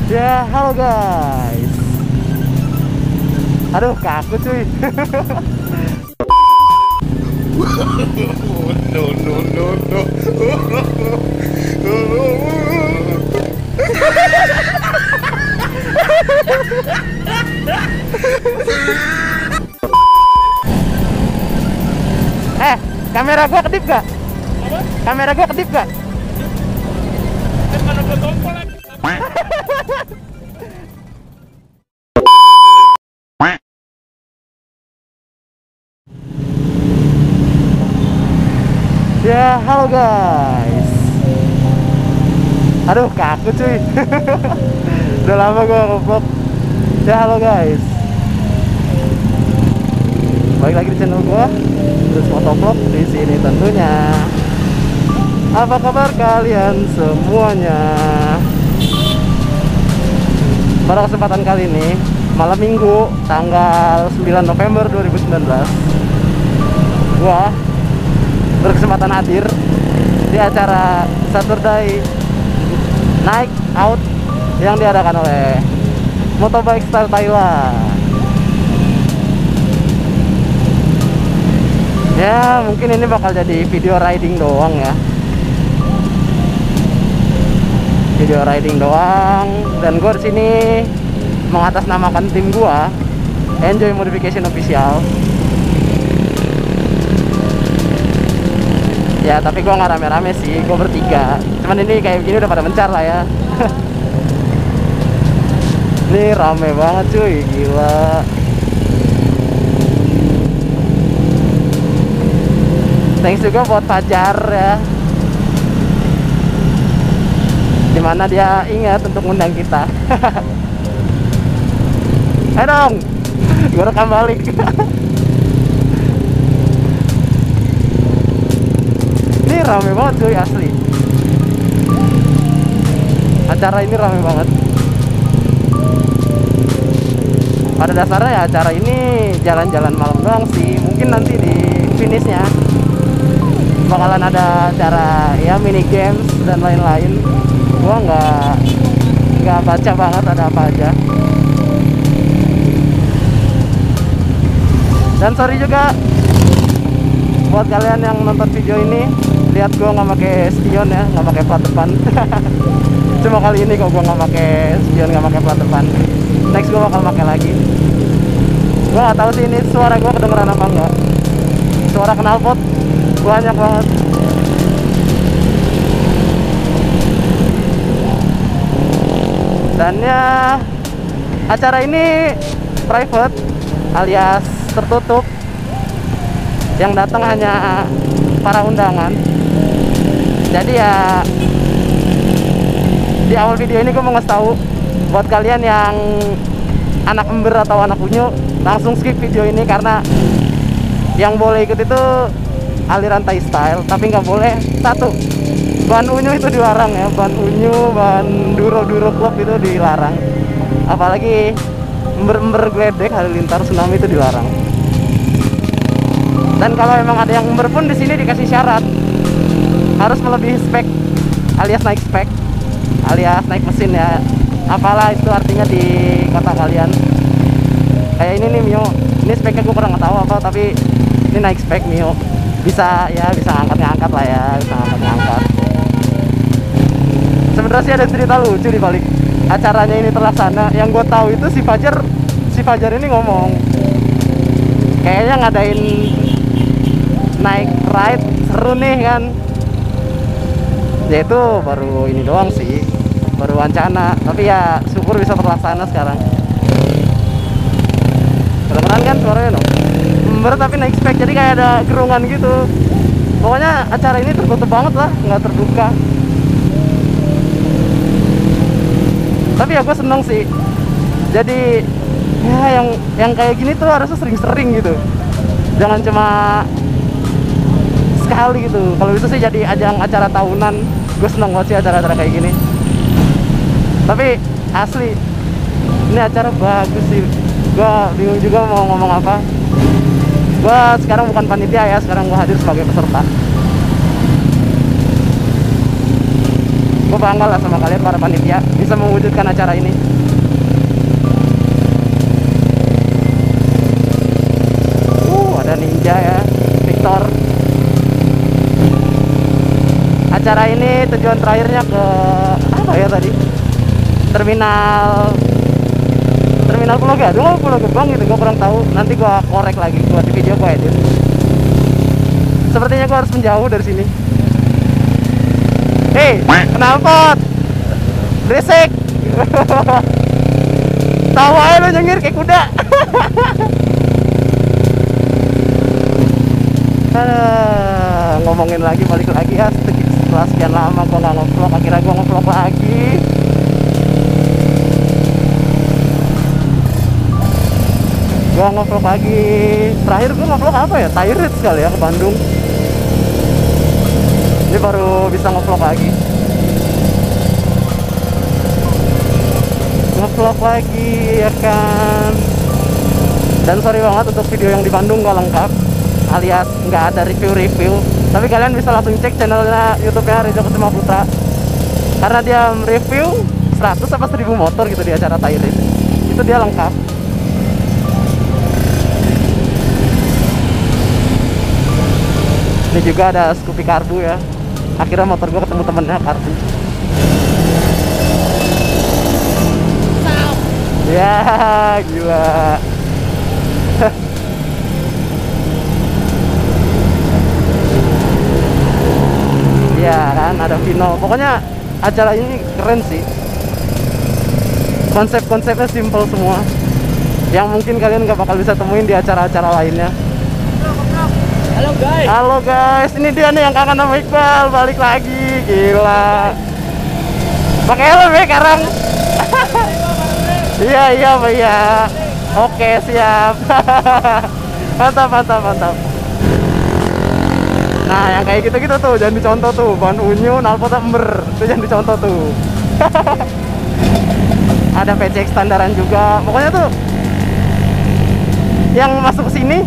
Ya, halo guys. Aduh, kaku cuy. No, no, no, no. Kamera gua kedip gak? Apa? Kamera gua kedip gak? Mana gua tompol lagi. Ya, halo guys. Aduh, kaku cuy. Udah lama gua nge-vlog. Ya, halo guys. Balik lagi di channel gua, terus motovlog di sini tentunya. Apa kabar kalian semuanya? Pada kesempatan kali ini, malam Minggu, tanggal 9 November 2019, gua berkesempatan hadir di acara Saturday Night Out yang diadakan oleh Motobike Style Thailand. Ya, mungkin ini bakal jadi video riding doang ya. Video riding doang, dan gue di sini mengatasnamakan tim gue, Enjoy Modification Official. Ya, tapi gue nggak rame-rame sih, gue bertiga. Cuman ini kayak begini udah pada mencar lah ya. Ini rame banget cuy, gila. Thanks juga buat Fajar ya, dimana dia ingat untuk ngundang kita. Ayo dong, gue rekam balik. Ini rame banget cuy, asli. Acara ini rame banget. Pada dasarnya ya acara ini jalan-jalan malam doang sih. Mungkin nanti di finishnya bakalan ada acara ya, mini games dan lain-lain. Gua nggak baca banget ada apa aja. Dan sorry juga buat kalian yang nonton video ini, lihat gua nggak pakai spion ya, nggak pakai plat depan. Cuma kali ini kok gua nggak pakai spion, nggak pakai plat depan. Next gua bakal pakai lagi. Gua nggak tahu sih ini suara gua kedengeran apa enggak. Suara knalpot banyak banget. Dan ya, acara ini private alias tertutup. Yang datang hanya para undangan. Jadi ya, di awal video ini gue mau ngasih tahu buat kalian yang anak ember atau anak unyu, langsung skip video ini karena yang boleh ikut itu aliran Thai style, tapi nggak boleh satu, ban unyu itu dilarang ya. Ban unyu, ban duro club itu dilarang. Apalagi ember gledek, halilintar, tsunami itu dilarang. Dan kalau memang ada yang ember pun di sini dikasih syarat harus melebihi spek, alias naik spek, alias naik mesin ya. Apalah itu artinya di kota kalian. Kayak ini nih Mio, ini speknya gue kurang tahu apa, tapi ini naik spek Mio. Bisa ya, bisa ngangkat lah ya, bisa ngangkat. Sebenarnya sih ada cerita lucu di balik acaranya ini terlaksana. Yang gue tahu itu si Fajar ini ngomong kayaknya ngadain naik ride seru nih kan. Ya itu baru ini doang sih, baru wacana, tapi ya syukur bisa terlaksana sekarang. Kedengeran kan suaranya no? Ember tapi naik spek, jadi kayak ada gerungan gitu. Pokoknya acara ini tertutup banget lah, nggak terbuka. Tapi ya gue seneng sih. Jadi ya yang kayak gini tuh harusnya sering-sering gitu. Jangan cuma sekali gitu. Kalau itu sih jadi ajang acara tahunan. Gue seneng banget sih acara-acara kayak gini. Tapi asli ini acara bagus sih. Gue bingung juga mau ngomong apa. Gue sekarang bukan panitia ya, sekarang gue hadir sebagai peserta. Gue gue bangga lah sama kalian para panitia bisa mewujudkan acara ini. Ada Ninja ya, Victor. Acara ini tujuan terakhirnya ke apa ya tadi? Terminal Pulau Gadung, Pulau Gebang gitu, gue kurang tahu. Nanti gue korek lagi buat di video gue edit. Sepertinya gue harus menjauh dari sini. Hei, kenapa? Berisik. Tahu aja lo nyengir kayak kuda. Ngomongin lagi, balik lagi ya. Setelah sekian lama gue nggak nge-vlog, akhirnya gue nge-vlog lagi. Gue nge-vlog lagi. Terakhir gue nge-vlog apa ya? Tairit sekali ya ke Bandung. Ini baru bisa nge-vlog lagi. Nge-vlog lagi ya kan. Dan sorry banget untuk video yang di Bandung gak lengkap, alias nggak ada review-review. Tapi kalian bisa langsung cek channelnya YouTube-nya Rejo Kusuma Putra, karena dia review 100 apa 1000 motor gitu di acara Tairit. Itu dia lengkap. Ini juga ada Scoopy Karbu ya. Akhirnya motor gue ketemu temennya Karbu. Ya gila. Ya kan ada Vino. Pokoknya acara ini keren sih. Konsep-konsepnya simple semua, yang mungkin kalian nggak bakal bisa temuin di acara-acara lainnya. Halo guys. Halo guys, ini dia nih yang kangen sama Iqbal, balik lagi, gila. Pakai helm ya sekarang. Iya Pak ya. Oke siap. Mantap. Nah yang kayak gitu-gitu tuh jangan dicontoh tuh, ban unyu, knalpot ember, itu jangan dicontoh tuh. Ada PCX standaran juga, pokoknya tuh yang masuk ke sini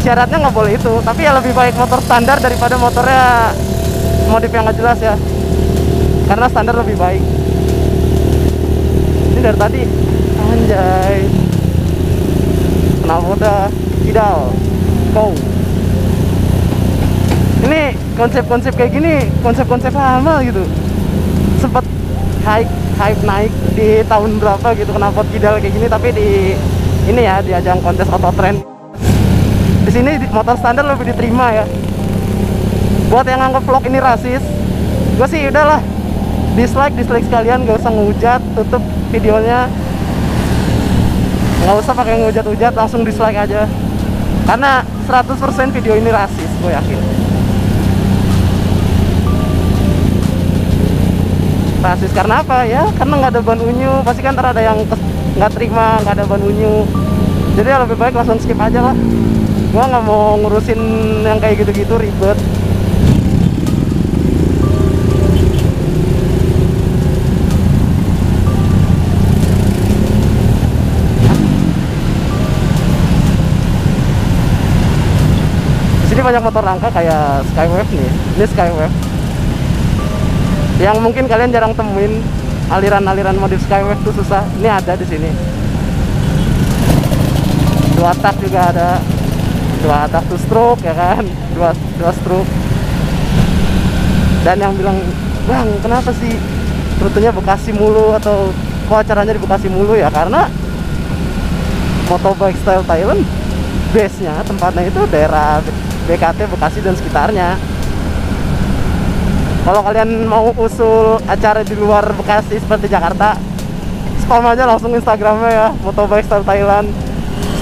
syaratnya nggak boleh itu, tapi ya lebih baik motor standar daripada motornya modif yang nggak jelas ya, karena standar lebih baik. Ini dari tadi anjay, knalpotnya kidal, wow. Ini konsep-konsep kayak gini, konsep-konsep lama gitu. Sempet hype naik di tahun berapa gitu, knalpot kidal kayak gini, tapi di ini ya di ajang kontes auto trend. Di sini motor standar lebih diterima ya. Buat yang nganggep vlog ini rasis, gue sih udahlah, dislike sekalian, gak usah ngehujat, tutup videonya. Gak usah pakai ngehujat-hujat, langsung dislike aja. Karena 100% video ini rasis, gue yakin. Rasis karena apa ya? Karena nggak ada ban unyu, pasti kan ntar ada yang nggak terima, nggak ada ban unyu. Jadi ya lebih baik langsung skip aja lah. Gua nggak mau ngurusin yang kayak gitu-gitu, ribet. Di sini banyak motor langka kayak Skywave nih. Ini Skywave yang mungkin kalian jarang temuin. Aliran-aliran modif Skywave tuh susah. Ini ada di sini. 2 tak juga ada. 2 tak 2 stroke ya kan. 2 stroke. Dan yang bilang, "Bang, kenapa sih rutenya Bekasi mulu atau kok acaranya di Bekasi mulu?" Ya karena Motobike Style Thailand base-nya, tempatnya itu daerah BKT Bekasi dan sekitarnya. Kalau kalian mau usul acara di luar Bekasi seperti Jakarta, spam aja langsung Instagramnya ya, Motobike Style Thailand.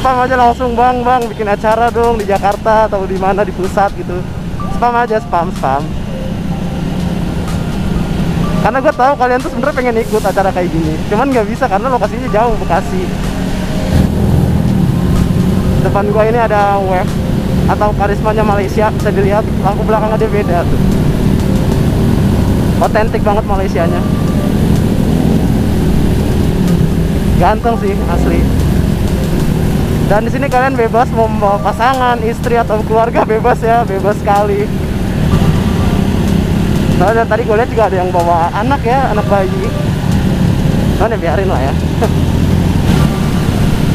Spam aja langsung, bang bikin acara dong di Jakarta atau di mana di pusat gitu. Spam aja, spam. Karena gue tahu kalian tuh sebenarnya pengen ikut acara kayak gini, cuman nggak bisa karena lokasinya jauh, Bekasi. Depan gua ini ada Wave atau karismanya Malaysia, bisa dilihat lampu belakangnya dia beda tuh. Otentik banget Malaysianya. Ganteng sih asli. Dan di sini kalian bebas mau membawa pasangan, istri atau keluarga, bebas ya, bebas sekali. Soalnya tadi gue lihat juga ada yang bawa anak ya, anak bayi. Nah, ya biarin lah ya.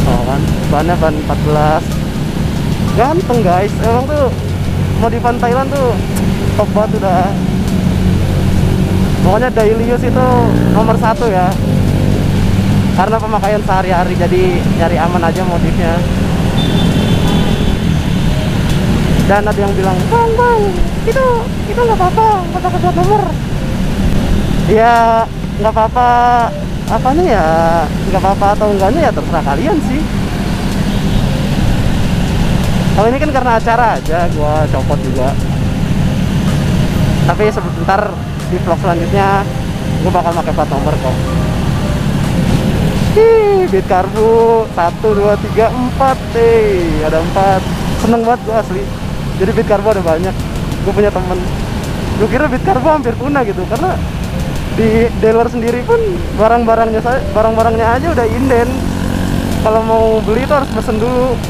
Oh kan, bannya ban 14. Ganteng guys, emang tuh modifan Thailand tuh top banget udah. Pokoknya daily use itu nomor 1 ya, karena pemakaian sehari-hari, jadi nyari aman aja modifnya. Dan ada yang bilang, bang, itu nggak apa-apa, nggak pakai plat nomor. Ya nggak apa-apa, apanya ya, nggak apa-apa atau enggaknya ya terserah kalian sih. Kalau ini kan karena acara aja, gua copot juga. Tapi sebentar di vlog selanjutnya gua bakal pakai plat nomor kok. Beat karbu 1, 2, 3, 4 ada 4. Seneng banget gua asli. Jadi beat karbu ada banyak. Gue punya temen, gue kira beat karbu hampir punah gitu, karena di dealer sendiri pun barang-barangnya aja udah inden. Kalau mau beli itu harus pesen dulu.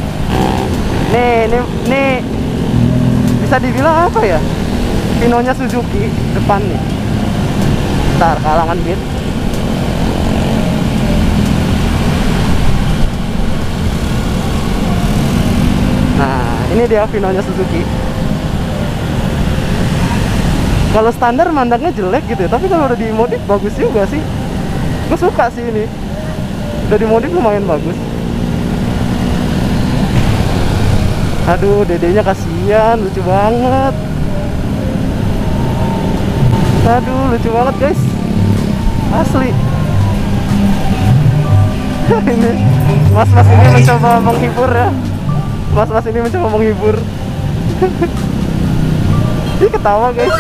Nih bisa dibilang apa ya, Pinonya Suzuki depan nih. Ntar kalangan beat. Nah ini dia Pinonya Suzuki. Kalau standar mandangnya jelek gitu ya, tapi kalau udah dimodif bagus juga sih. Gue suka sih ini. Udah dimodif lumayan bagus. Aduh, dedenya kasihan, lucu banget. Aduh, lucu banget guys. Asli. Ini mas-mas ini mencoba menghibur ya. Mas-mas ini mencoba menghibur. Dia ketawa guys.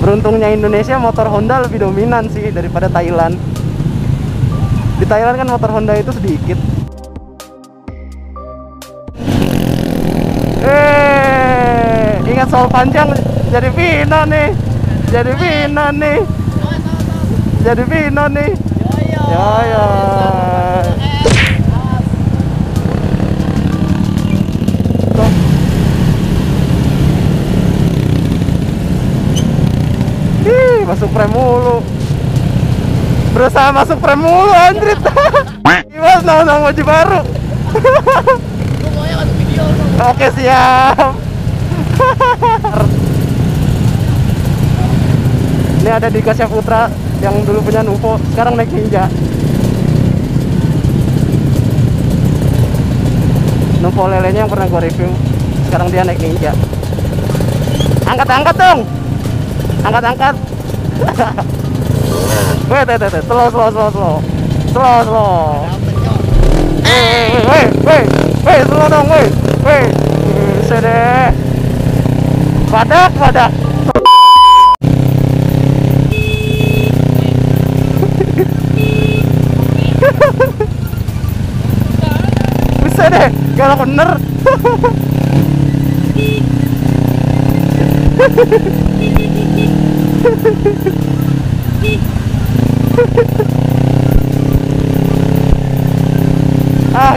Beruntungnya Indonesia motor Honda lebih dominan sih daripada Thailand. Di Thailand kan motor Honda itu sedikit. Ingat soal panjang jadi Pino nih. Jadi Pino nih. Jadi Pino nih. Yo. Masuk prem mulu. Berusaha masuk prem mulu anjrit. Gimana nong baju baru. Gue maunya masuk video. Oke siap. Ini ada di Kasya Putra yang dulu punya Nuvo, sekarang naik Ninja. Nuvo lelenya yang pernah gue review, sekarang dia naik Ninja. Angkat dong. Angkat. Wait, slow. Wait, slow dong, wait. Sede. Wadak. Bisa deh, galak bener.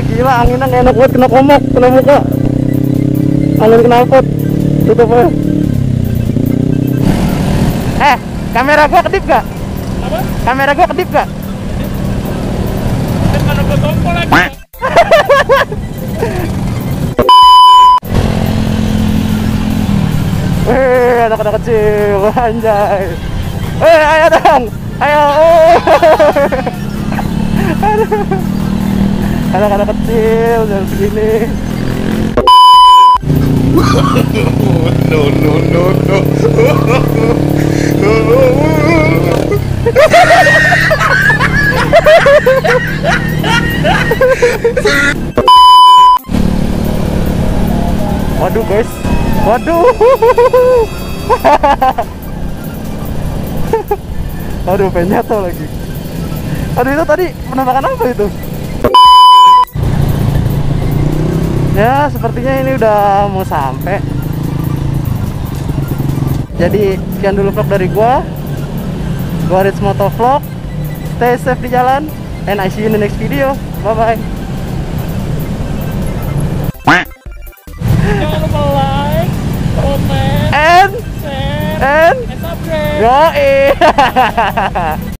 Gila, anginnya gak enak banget, kena komok, kena muka. Angin knalpot. Tutup aja. Kamera gua kedip gak? Apa? Kamera gua kedip gak? Mana gue tompol lagi? Anak-anak kecil, anjay. Ayo dong, ayo. Anak-anak kecil jangan segini. No. Waduh guys, waduh. Aduh, pengen jatuh lagi. Aduh, itu tadi penampakan apa itu? Ya, sepertinya ini udah mau sampai. Jadi, sekian dulu vlog dari gua Rich Moto Vlog. Stay safe di jalan, and I see you in the next video. Bye-bye. and Subscribe. yoi.